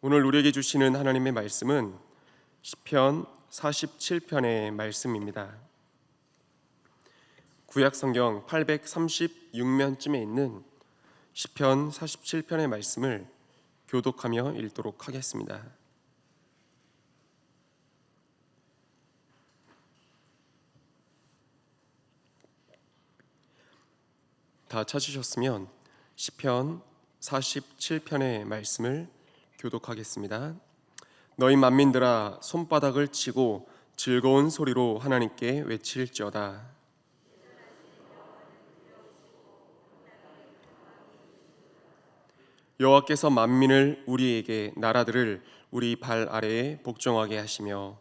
오늘 우리에게 주시는 하나님의 말씀은 시편 47편의 말씀입니다. 구약 성경 836면쯤에 있는 시편 47편의 말씀을 교독하며 읽도록 하겠습니다. 다 찾으셨으면 시편 47편의 말씀을 교독하겠습니다. 너희 만민들아 손바닥을 치고 즐거운 소리로 하나님께 외칠지어다. 여호와께서 만민을 우리에게 나라들을 우리 발 아래에 복종하게 하시며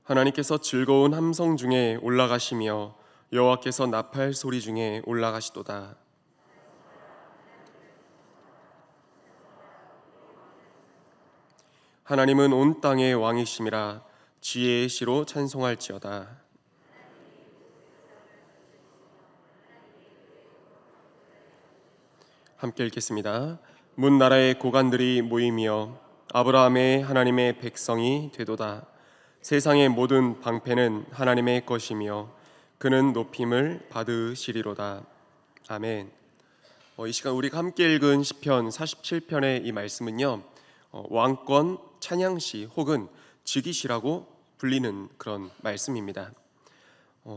하나님께서 즐거운 함성 중에 올라가시며 여호와께서 나팔 소리 중에 올라가시도다. 하나님은 온 땅의 왕이심이라 지혜의 시로 찬송할지어다. 함께 읽겠습니다. 문 나라의 고관들이 모이며 아브라함의 하나님의 백성이 되도다. 세상의 모든 방패는 하나님의 것이며 그는 높임을 받으시리로다. 아멘. 이 시간 우리가 함께 읽은 시편 47편의 이 말씀은요, 왕권 찬양시 혹은 즉위시라고 불리는 그런 말씀입니다.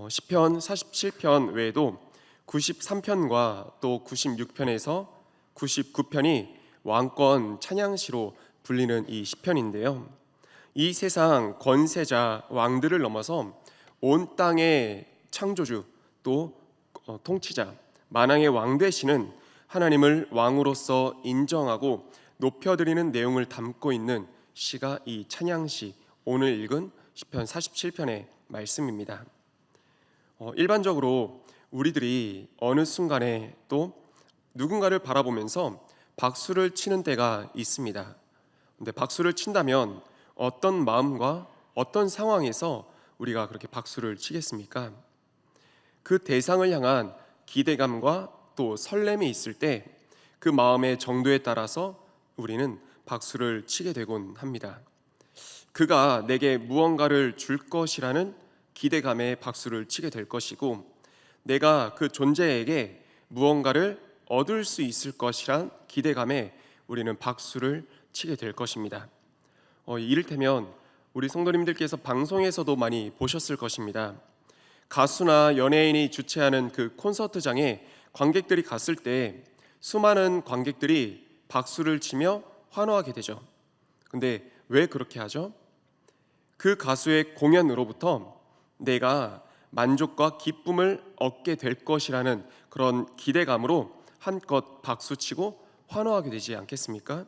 시편 47편 외에도 93편과 또 96편에서 99편이 왕권 찬양시로 불리는 이 시편인데요, 이 세상 권세자 왕들을 넘어서 온 땅의 창조주 또 통치자 만왕의 왕 되시는 하나님을 왕으로서 인정하고 높여드리는 내용을 담고 있는 시가 이 찬양시, 오늘 읽은 시편 47편의 말씀입니다. 일반적으로 우리들이 어느 순간에 또 누군가를 바라보면서 박수를 치는 때가 있습니다. 근데 박수를 친다면 어떤 마음과 어떤 상황에서 우리가 그렇게 박수를 치겠습니까? 그 대상을 향한 기대감과 또 설렘이 있을 때 그 마음의 정도에 따라서 우리는 박수를 치게 되곤 합니다. 그가 내게 무언가를 줄 것이라는 기대감에 박수를 치게 될 것이고, 내가 그 존재에게 무언가를 얻을 수 있을 것이란 기대감에 우리는 박수를 치게 될 것입니다. 이를테면 우리 성도님들께서 방송에서도 많이 보셨을 것입니다. 가수나 연예인이 주최하는 그 콘서트장에 관객들이 갔을 때 수많은 관객들이 박수를 치며 환호하게 되죠. 근데 왜 그렇게 하죠? 그 가수의 공연으로부터 내가 만족과 기쁨을 얻게 될 것이라는 그런 기대감으로 한껏 박수치고 환호하게 되지 않겠습니까?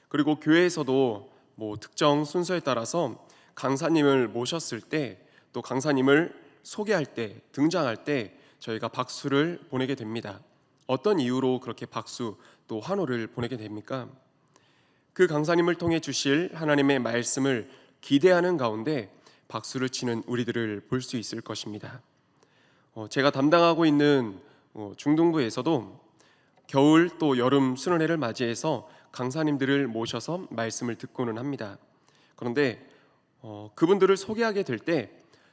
그리고 교회에서도 특정 순서에 따라서 강사님을 모셨을 때, 또 강사님을 소개할 때, 등장할 때 저희가 박수를 보내게 됩니다. 어떤 이유로 그렇게 박수 또 환호를 보내게 됩니까? 그 강사님을 통해 주실 하나님의 말씀을 기대하는 가운데 박수를 치는 우리들을 볼 수 있을 것입니다. 제가 담당하고 있는 중등부에서도 겨울 또 여름 수련회를 맞이해서 강사님들을 모셔서 말씀을 듣고는 합니다. 그런데 그분들을 소개하게 될 때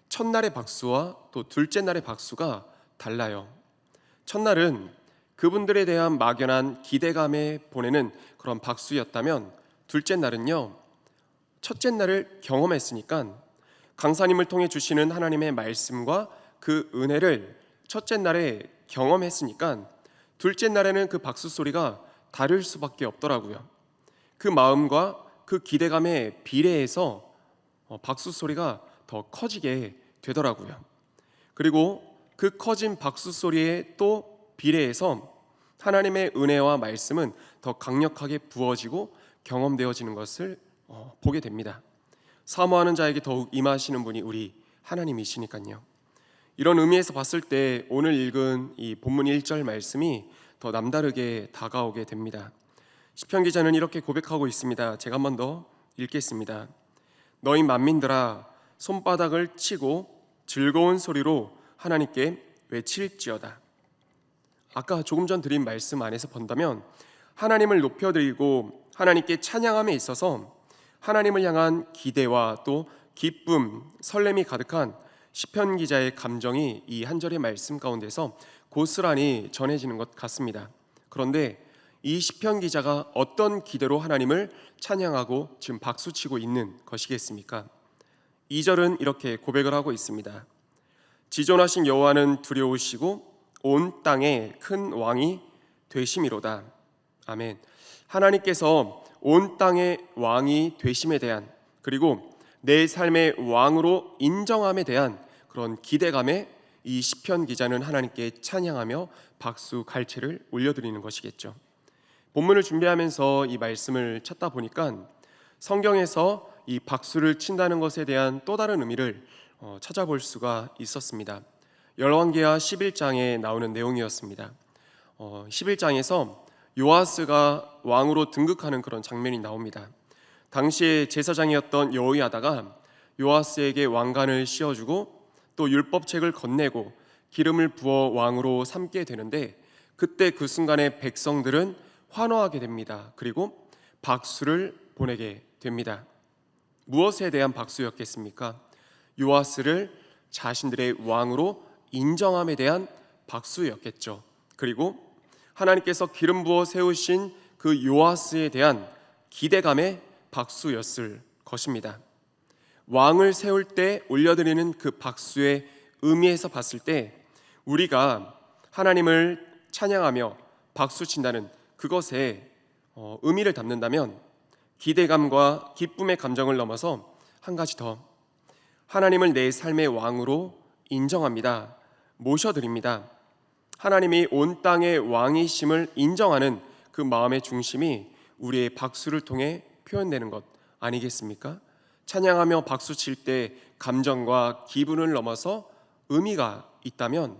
첫날의 박수와 또 둘째 날의 박수가 달라요. 첫날은 그분들에 대한 막연한 기대감에 보내는 그런 박수였다면, 둘째 날은요, 첫째 날을 경험했으니까 강사님을 통해 주시는 하나님의 말씀과 그 은혜를 첫째 날에 경험했으니까 둘째 날에는 그 박수 소리가 다를 수밖에 없더라고요. 그 마음과 그 기대감에 비례해서 박수 소리가 더 커지게 되더라고요. 그리고 그 커진 박수 소리에 또 비례해서 하나님의 은혜와 말씀은 더 강력하게 부어지고 경험되어지는 것을 보게 됩니다. 사모하는 자에게 더욱 임하시는 분이 우리 하나님이시니까요. 이런 의미에서 봤을 때 오늘 읽은 이 본문 1절 말씀이 더 남다르게 다가오게 됩니다. 시편 기자는 이렇게 고백하고 있습니다. 제가 한 번 더 읽겠습니다. 너희 만민들아 손바닥을 치고 즐거운 소리로 하나님께 외칠지어다. 아까 조금 전 드린 말씀 안에서 본다면 하나님을 높여드리고 하나님께 찬양함에 있어서 하나님을 향한 기대와 또 기쁨, 설렘이 가득한 시편 기자의 감정이 이 한 절의 말씀 가운데서 고스란히 전해지는 것 같습니다. 그런데 이 시편 기자가 어떤 기대로 하나님을 찬양하고 지금 박수치고 있는 것이겠습니까? 2절은 이렇게 고백을 하고 있습니다. 지존하신 여호와는 두려우시고 온 땅에 큰 왕이 되심이로다. 아멘. 하나님께서 온 땅의 왕이 되심에 대한, 그리고 내 삶의 왕으로 인정함에 대한 그런 기대감에 이 시편 기자는 하나님께 찬양하며 박수 갈채를 올려드리는 것이겠죠. 본문을 준비하면서 이 말씀을 찾다 보니까 성경에서 이 박수를 친다는 것에 대한 또 다른 의미를 찾아볼 수가 있었습니다. 열왕기하 11장에 나오는 내용이었습니다. 11장에서 요아스가 왕으로 등극하는 그런 장면이 나옵니다. 당시에 제사장이었던 여호야다가 요아스에게 왕관을 씌워주고 또 율법책을 건네고 기름을 부어 왕으로 삼게 되는데, 그때 그 순간에 백성들은 환호하게 됩니다. 그리고 박수를 보내게 됩니다. 무엇에 대한 박수였겠습니까? 요아스를 자신들의 왕으로 인정함에 대한 박수였겠죠. 그리고 하나님께서 기름 부어 세우신 그 요아스에 대한 기대감의 박수였을 것입니다. 왕을 세울 때 올려드리는 그 박수의 의미에서 봤을 때 우리가 하나님을 찬양하며 박수친다는 그것에 의미를 담는다면 기대감과 기쁨의 감정을 넘어서 한 가지 더, 하나님을 내 삶의 왕으로 인정합니다, 모셔드립니다, 하나님이 온 땅의 왕이심을 인정하는 그 마음의 중심이 우리의 박수를 통해 표현되는 것 아니겠습니까? 찬양하며 박수칠 때 감정과 기분을 넘어서 의미가 있다면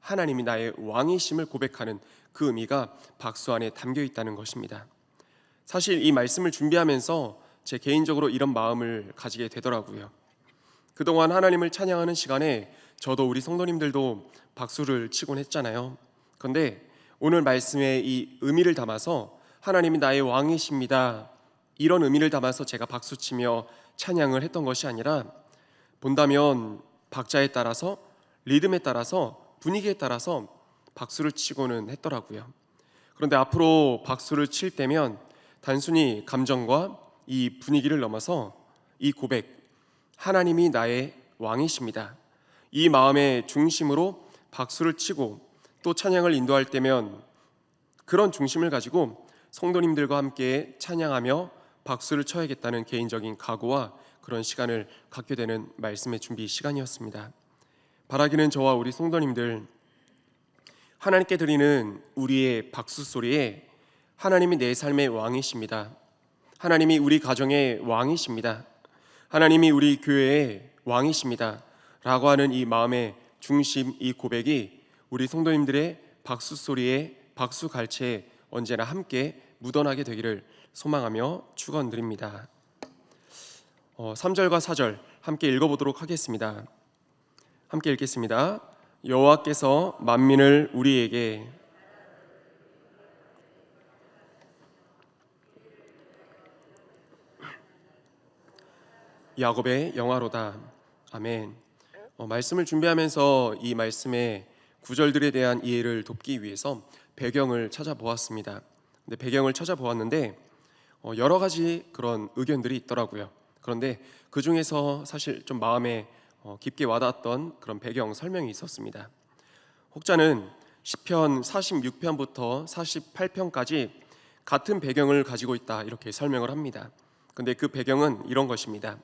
하나님이 나의 왕이심을 고백하는 그 의미가 박수 안에 담겨 있다는 것입니다. 사실 이 말씀을 준비하면서 제 개인적으로 이런 마음을 가지게 되더라고요. 그동안 하나님을 찬양하는 시간에 저도 우리 성도님들도 박수를 치곤 했잖아요. 그런데 오늘 말씀에 이 의미를 담아서 하나님이 나의 왕이십니다, 이런 의미를 담아서 제가 박수치며 찬양을 했던 것이 아니라, 본다면 박자에 따라서, 리듬에 따라서, 분위기에 따라서 박수를 치고는 했더라고요. 그런데 앞으로 박수를 칠 때면 단순히 감정과 이 분위기를 넘어서 이 고백, 하나님이 나의 왕이십니다, 이 마음의 중심으로 박수를 치고 또 찬양을 인도할 때면 그런 중심을 가지고 성도님들과 함께 찬양하며 박수를 쳐야겠다는 개인적인 각오와 그런 시간을 갖게 되는 말씀의 준비 시간이었습니다. 바라기는 저와 우리 성도님들, 하나님께 드리는 우리의 박수 소리에 하나님이 내 삶의 왕이십니다, 하나님이 우리 가정의 왕이십니다, 하나님이 우리 교회의 왕이십니다 라고 하는 이 마음의 중심, 이 고백이 우리 성도님들의 박수 소리에, 박수 갈채에 언제나 함께 묻어나게 되기를 소망하며 축원드립니다. 3절과 4절 함께 읽어보도록 하겠습니다. 함께 읽겠습니다. 여호와께서 만민을 우리에게 야곱의 영화로다. 아멘. 말씀을 준비하면서 이 말씀의 구절들에 대한 이해를 돕기 위해서 배경을 찾아보았습니다. 근데 배경을 찾아보았는데 여러 가지 그런 의견들이 있더라고요. 그런데 그 중에서 사실 좀 마음에 깊게 와닿았던 그런 배경 설명이 있었습니다. 혹자는 시편 46편부터 48편까지 같은 배경을 가지고 있다, 이렇게 설명을 합니다. 근데 그 배경은 이런 것입니다.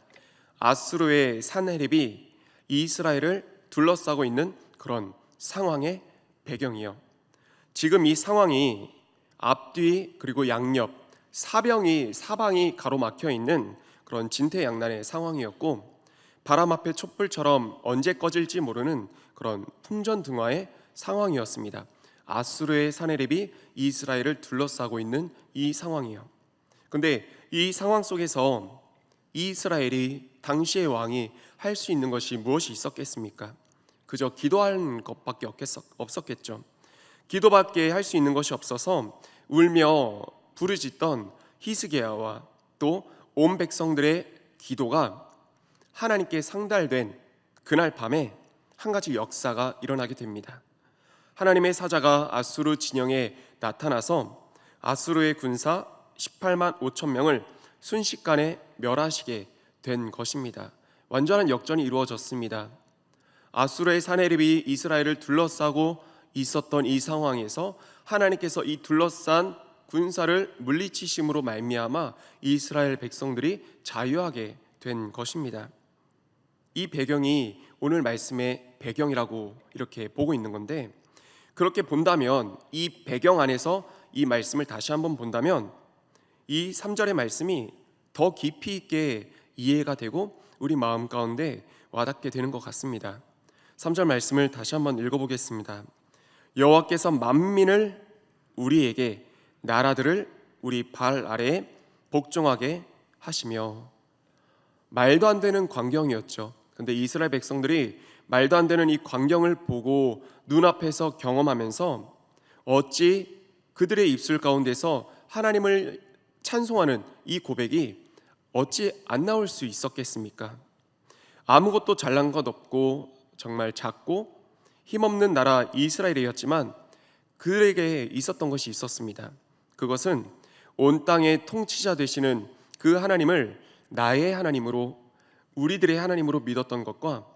아수르의 산헤립이 이스라엘을 둘러싸고 있는 그런 상황의 배경이요, 지금 이 상황이 앞뒤 그리고 양옆 사방이 가로막혀 있는 그런 진퇴양난의 상황이었고, 바람 앞에 촛불처럼 언제 꺼질지 모르는 그런 풍전등화의 상황이었습니다. 아수르의 산헤립이 이스라엘을 둘러싸고 있는 이 상황이요. 그런데 이 상황 속에서 이스라엘이 당시의 왕이 할 수 있는 것이 무엇이 있었겠습니까? 그저 기도하는 것밖에 없었겠죠. 기도밖에 할 수 있는 것이 없어서 울며 부르짖던 히스기야와 또 온 백성들의 기도가 하나님께 상달된 그날 밤에 한 가지 역사가 일어나게 됩니다. 하나님의 사자가 아수르 진영에 나타나서 아수르의 군사 18만 5천 명을 순식간에 멸하시게 된 것입니다. 완전한 역전이 이루어졌습니다. 아수르의 사내립이 이스라엘을 둘러싸고 있었던 이 상황에서 하나님께서 이 둘러싼 군사를 물리치심으로 말미암아 이스라엘 백성들이 자유하게 된 것입니다. 이 배경이 오늘 말씀의 배경이라고 이렇게 보고 있는 건데, 그렇게 본다면 이 배경 안에서 이 말씀을 다시 한번 본다면 이 3절의 말씀이 더 깊이 있게 이해가 되고 우리 마음 가운데 와닿게 되는 것 같습니다. 3절 말씀을 다시 한번 읽어보겠습니다. 여호와께서 만민을 우리에게, 나라들을 우리 발 아래에 복종하게 하시며. 말도 안 되는 광경이었죠. 근데 이스라엘 백성들이 말도 안 되는 이 광경을 보고 눈앞에서 경험하면서 어찌 그들의 입술 가운데서 하나님을 찬송하는 이 고백이 어찌 안 나올 수 있었겠습니까? 아무것도 잘난 것 없고 정말 작고 힘없는 나라 이스라엘이었지만 그들에게 있었던 것이 있었습니다. 그것은 온 땅의 통치자 되시는 그 하나님을 나의 하나님으로, 우리들의 하나님으로 믿었던 것과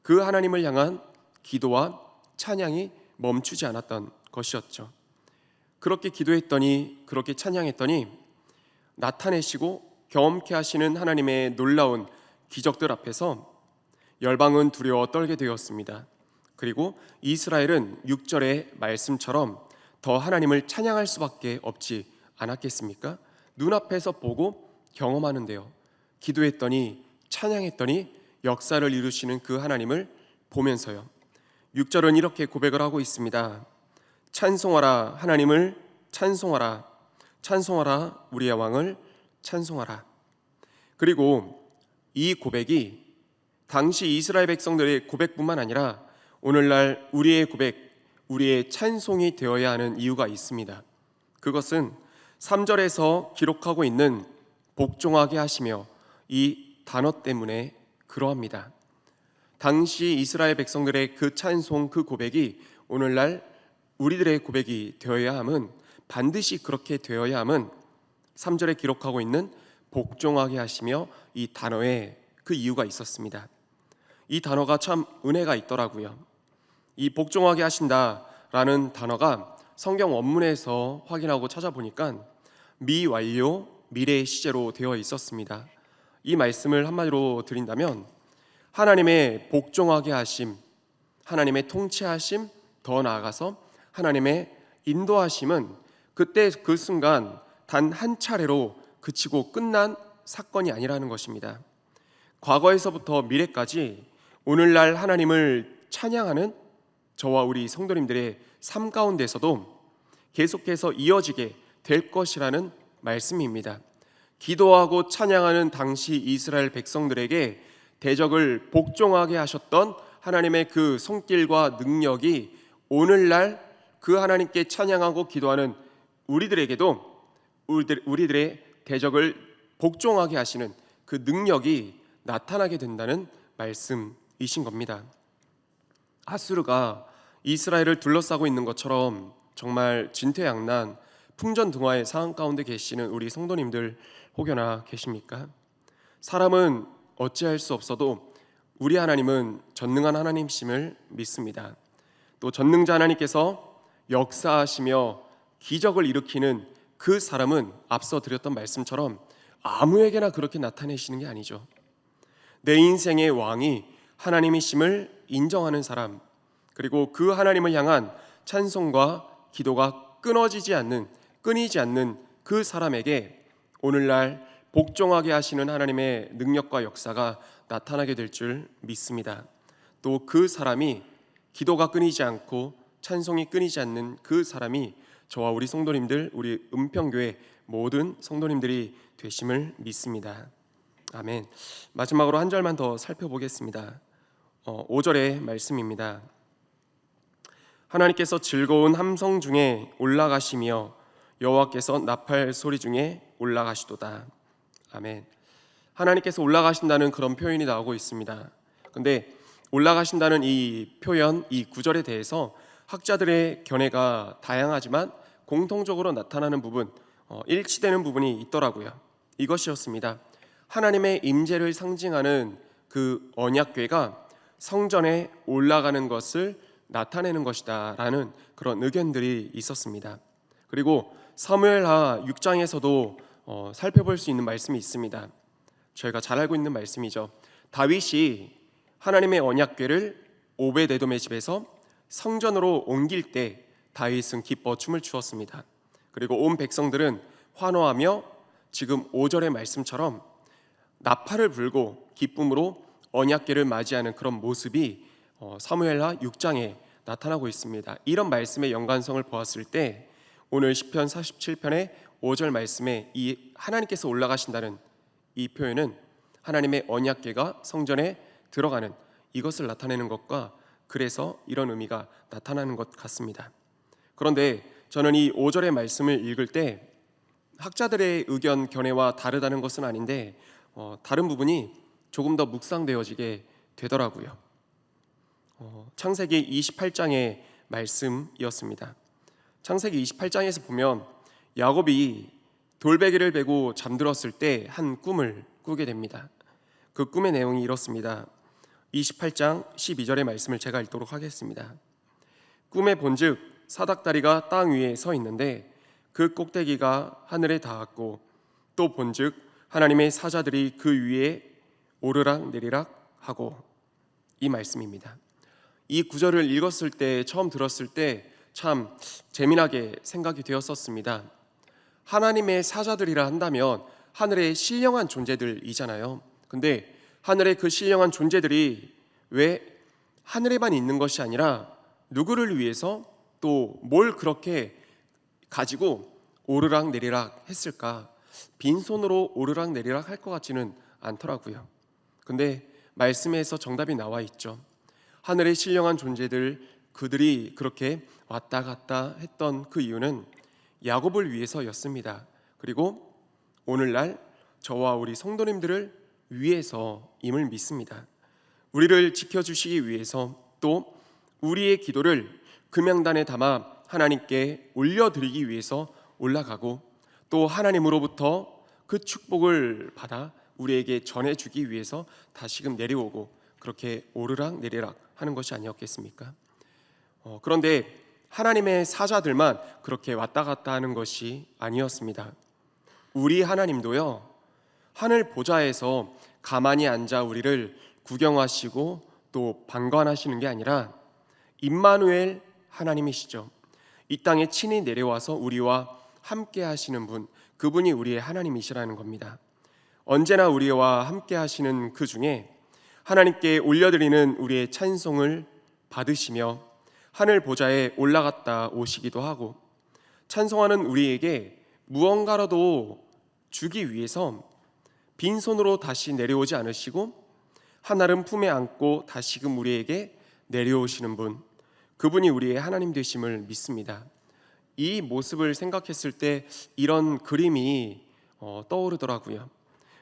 그 하나님을 향한 기도와 찬양이 멈추지 않았던 것이었죠. 그렇게 기도했더니, 그렇게 찬양했더니 나타내시고 경험케 하시는 하나님의 놀라운 기적들 앞에서 열방은 두려워 떨게 되었습니다. 그리고 이스라엘은 6절의 말씀처럼 더 하나님을 찬양할 수밖에 없지 않았겠습니까? 눈앞에서 보고 경험하는데요, 기도했더니 찬양했더니 역사를 이루시는 그 하나님을 보면서요, 6절은 이렇게 고백을 하고 있습니다. 찬송하라, 하나님을 찬송하라, 찬송하라, 우리의 왕을 찬송하라. 그리고 이 고백이 당시 이스라엘 백성들의 고백뿐만 아니라 오늘날 우리의 고백, 우리의 찬송이 되어야 하는 이유가 있습니다. 그것은 3절에서 기록하고 있는 복종하게 하시며 이 단어 때문에 그러합니다. 당시 이스라엘 백성들의 그 찬송, 그 고백이 오늘날 우리들의 고백이 되어야 함은, 반드시 그렇게 되어야 함은 3절에 기록하고 있는 복종하게 하시며 이 단어에 그 이유가 있었습니다. 이 단어가 참 은혜가 있더라고요. 이 복종하게 하신다라는 단어가 성경 원문에서 확인하고 찾아보니까 미완료, 미래 시제로 되어 있었습니다. 이 말씀을 한마디로 드린다면 하나님의 복종하게 하심, 하나님의 통치하심, 더 나아가서 하나님의 인도하심은 그때 그 순간 단 한 차례로 그치고 끝난 사건이 아니라는 것입니다. 과거에서부터 미래까지 오늘날 하나님을 찬양하는 저와 우리 성도님들의 삶 가운데서도 계속해서 이어지게 될 것이라는 말씀입니다. 기도하고 찬양하는 당시 이스라엘 백성들에게 대적을 복종하게 하셨던 하나님의 그 손길과 능력이 오늘날 그 하나님께 찬양하고 기도하는 우리들에게도 우리들의 대적을 복종하게 하시는 그 능력이 나타나게 된다는 말씀이신 겁니다. 아수르가 이스라엘을 둘러싸고 있는 것처럼 정말 진퇴양난, 풍전등화의 상황 가운데 계시는 우리 성도님들 혹여나 계십니까? 사람은 어찌할 수 없어도 우리 하나님은 전능한 하나님이심을 믿습니다. 또 전능자 하나님께서 역사하시며 기적을 일으키는 그 사람은 앞서 드렸던 말씀처럼 아무에게나 그렇게 나타내시는 게 아니죠. 내 인생의 왕이 하나님이심을 인정하는 사람, 그리고 그 하나님을 향한 찬송과 기도가 끊이지 않는 그 사람에게 오늘날 복종하게 하시는 하나님의 능력과 역사가 나타나게 될 줄 믿습니다. 또 그 사람이, 기도가 끊이지 않고 찬송이 끊이지 않는 그 사람이 저와 우리 성도님들, 우리 은평교회 모든 성도님들이 되심을 믿습니다. 아멘. 마지막으로 한 절만 더 살펴보겠습니다. 5절의 말씀입니다. 하나님께서 즐거운 함성 중에 올라가시며 여호와께서 나팔 소리 중에 올라가시도다. 아멘. 하나님께서 올라가신다는 그런 표현이 나오고 있습니다. 근데 올라가신다는 이 표현, 이 구절에 대해서 학자들의 견해가 다양하지만 공통적으로 나타나는 부분, 일치되는 부분이 있더라고요. 이것이었습니다. 하나님의 임재를 상징하는 그 언약궤가 성전에 올라가는 것을 나타내는 것이다 라는 그런 의견들이 있었습니다. 그리고 사무엘하 6장에서도 살펴볼 수 있는 말씀이 있습니다. 저희가 잘 알고 있는 말씀이죠. 다윗이 하나님의 언약궤를 오벳에돔의 집에서 성전으로 옮길 때 다윗은 기뻐 춤을 추었습니다. 그리고 온 백성들은 환호하며 지금 5절의 말씀처럼 나팔을 불고 기쁨으로 언약궤를 맞이하는 그런 모습이 사무엘하 6장에 나타나고 있습니다. 이런 말씀의 연관성을 보았을 때 오늘 시편 47편의 5절 말씀에 이 하나님께서 올라가신다는 이 표현은 하나님의 언약궤가 성전에 들어가는 이것을 나타내는 것과 그래서 이런 의미가 나타나는 것 같습니다. 그런데 저는 이 5절의 말씀을 읽을 때 학자들의 의견 견해와 다르다는 것은 아닌데 다른 부분이 조금 더 묵상되어지게 되더라고요. 창세기 28장의 말씀이었습니다. 창세기 28장에서 보면 야곱이 돌베개를 베고 잠들었을 때 한 꿈을 꾸게 됩니다. 그 꿈의 내용이 이렇습니다. 28장 12절의 말씀을 제가 읽도록 하겠습니다. 꿈에 본즉 사닥다리가 땅 위에 서 있는데 그 꼭대기가 하늘에 닿았고 또 본즉 하나님의 사자들이 그 위에 오르락 내리락 하고, 이 말씀입니다. 이 구절을 읽었을 때, 처음 들었을 때 참 재미나게 생각이 되었었습니다. 하나님의 사자들이라 한다면 하늘의 신령한 존재들이잖아요. 근데 하늘의 그 신령한 존재들이 왜 하늘에만 있는 것이 아니라 누구를 위해서 또 뭘 그렇게 가지고 오르락 내리락 했을까? 빈손으로 오르락 내리락 할 것 같지는 않더라고요. 근데 말씀에서 정답이 나와 있죠. 하늘의 신령한 존재들, 그들이 그렇게 왔다 갔다 했던 그 이유는 야곱을 위해서였습니다. 그리고 오늘날 저와 우리 성도님들을 위해서임을 믿습니다. 우리를 지켜주시기 위해서, 또 우리의 기도를 금양단에 담아 하나님께 올려드리기 위해서 올라가고, 또 하나님으로부터 그 축복을 받아 우리에게 전해주기 위해서 다시금 내려오고, 그렇게 오르락 내리락 하는 것이 아니었겠습니까? 그런데 하나님의 사자들만 그렇게 왔다 갔다 하는 것이 아니었습니다. 우리 하나님도요, 하늘 보좌에서 가만히 앉아 우리를 구경하시고 또 방관하시는 게 아니라 임마누엘 하나님이시죠. 이 땅에 친히 내려와서 우리와 함께 하시는 분, 그분이 우리의 하나님이시라는 겁니다. 언제나 우리와 함께 하시는 그 중에 하나님께 올려드리는 우리의 찬송을 받으시며 하늘 보좌에 올라갔다 오시기도 하고, 찬송하는 우리에게 무언가라도 주기 위해서 빈손으로 다시 내려오지 않으시고 하늘은 품에 안고 다시금 우리에게 내려오시는 분, 그분이 우리의 하나님 되심을 믿습니다. 이 모습을 생각했을 때 이런 그림이 떠오르더라고요.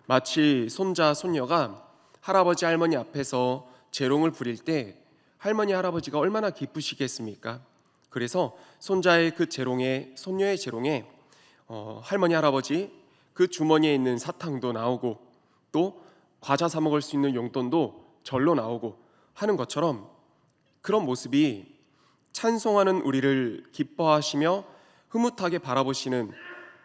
마치 손자 손녀가 할아버지 할머니 앞에서 재롱을 부릴 때 할머니 할아버지가 얼마나 기쁘시겠습니까? 그래서 손자의 그 재롱에, 손녀의 재롱에 할머니 할아버지 그 주머니에 있는 사탕도 나오고 또 과자 사 먹을 수 있는 용돈도 절로 나오고 하는 것처럼, 그런 모습이 찬송하는 우리를 기뻐하시며 흐뭇하게 바라보시는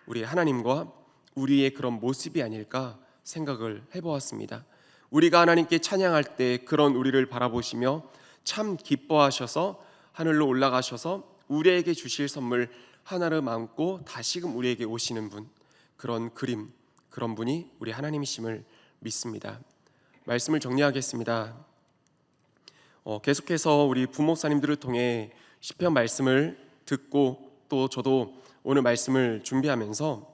우리 하나님과 우리의 그런 모습이 아닐까 생각을 해보았습니다. 우리가 하나님께 찬양할 때 그런 우리를 바라보시며 참 기뻐하셔서 하늘로 올라가셔서 우리에게 주실 선물 하나를 안고 다시금 우리에게 오시는 분, 그런 그림, 그런 분이 우리 하나님이심을 믿습니다. 말씀을 정리하겠습니다. 계속해서 우리 부목사님들을 통해 시편 말씀을 듣고 또 저도 오늘 말씀을 준비하면서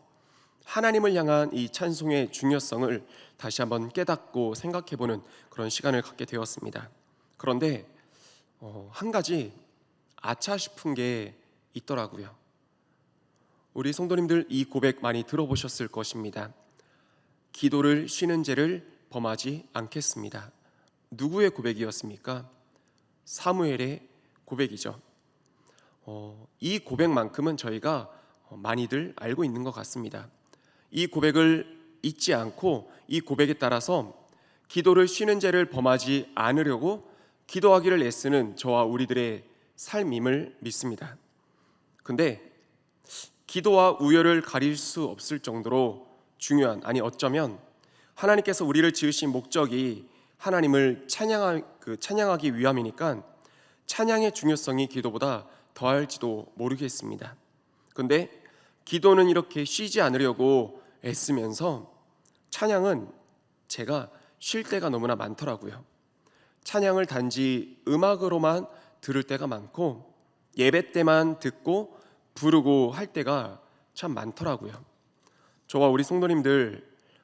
하나님을 향한 이 찬송의 중요성을 다시 한번 깨닫고 생각해보는 그런 시간을 갖게 되었습니다. 그런데 한 가지 아차 싶은 게 있더라고요. 우리 성도님들 이 고백 많이 들어보셨을 것입니다. 기도를 쉬는 죄를 범하지 않겠습니다. 누구의 고백이었습니까? 사무엘의 고백이죠. 이 고백만큼은 저희가 많이들 알고 있는 것 같습니다. 이 고백을 잊지 않고 이 고백에 따라서 기도를 쉬는 죄를 범하지 않으려고 기도하기를 애쓰는 저와 우리들의 삶임을 믿습니다. 근데 기도와 우열을 가릴 수 없을 정도로 중요한, 아니 어쩌면 하나님께서 우리를 지으신 목적이 하나님을 찬양하기 위함이니까 찬양의 중요성이 기도보다 더할지도 모르겠습니다. 근데 기도는 이렇게 쉬지 않으려고 애쓰면서 찬양은 제가 쉴 때가 너무나 많더라고요. 찬양을 단지 음악으로만 들을 때가 많고 예배 때만 듣고 부르고 할 때가 참 많더라고요. 저와 우리 성도님들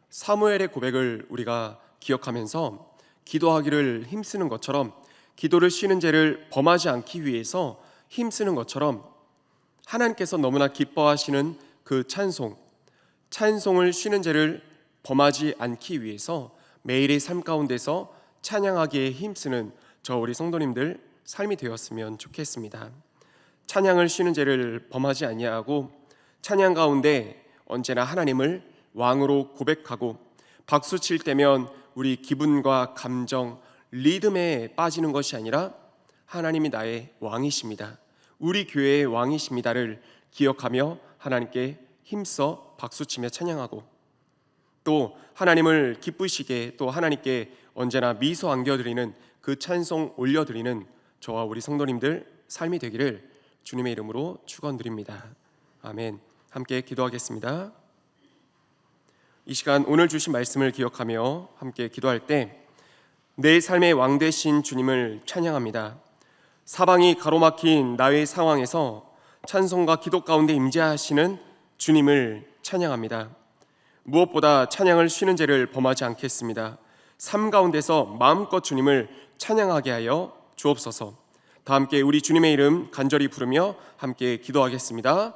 사무엘의 고백을 우리가 기억하면서 기도하기를 힘쓰는 것처럼, 기도를 쉬는 죄를 범하지 않기 위해서 힘쓰는 것처럼 하나님께서 너무나 기뻐하시는 그 찬송을 쉬는 죄를 범하지 않기 위해서 매일의 삶 가운데서 찬양하기에 힘쓰는 저 우리 성도님들 삶이 되었으면 좋겠습니다. 찬양을 쉬는 죄를 범하지 아니하고 찬양 가운데 언제나 하나님을 왕으로 고백하고 박수 칠 때면 우리 기분과 감정, 리듬에 빠지는 것이 아니라 하나님이 나의 왕이십니다, 우리 교회의 왕이십니다를 기억하며 하나님께 힘써 박수치며 찬양하고 또 하나님을 기쁘시게 또 하나님께 언제나 미소 안겨드리는 그 찬송 올려드리는 저와 우리 성도님들 삶이 되기를 주님의 이름으로 축원드립니다. 아멘. 함께 기도하겠습니다. 이 시간 오늘 주신 말씀을 기억하며 함께 기도할 때 내 삶의 왕 되신 주님을 찬양합니다. 사방이 가로막힌 나의 상황에서 찬송과 기도 가운데 임재하시는 주님을 찬양합니다. 무엇보다 찬양을 쉬는 죄를 범하지 않겠습니다. 삶 가운데서 마음껏 주님을 찬양하게 하여 주옵소서. 다 함께 우리 주님의 이름 간절히 부르며 함께 기도하겠습니다.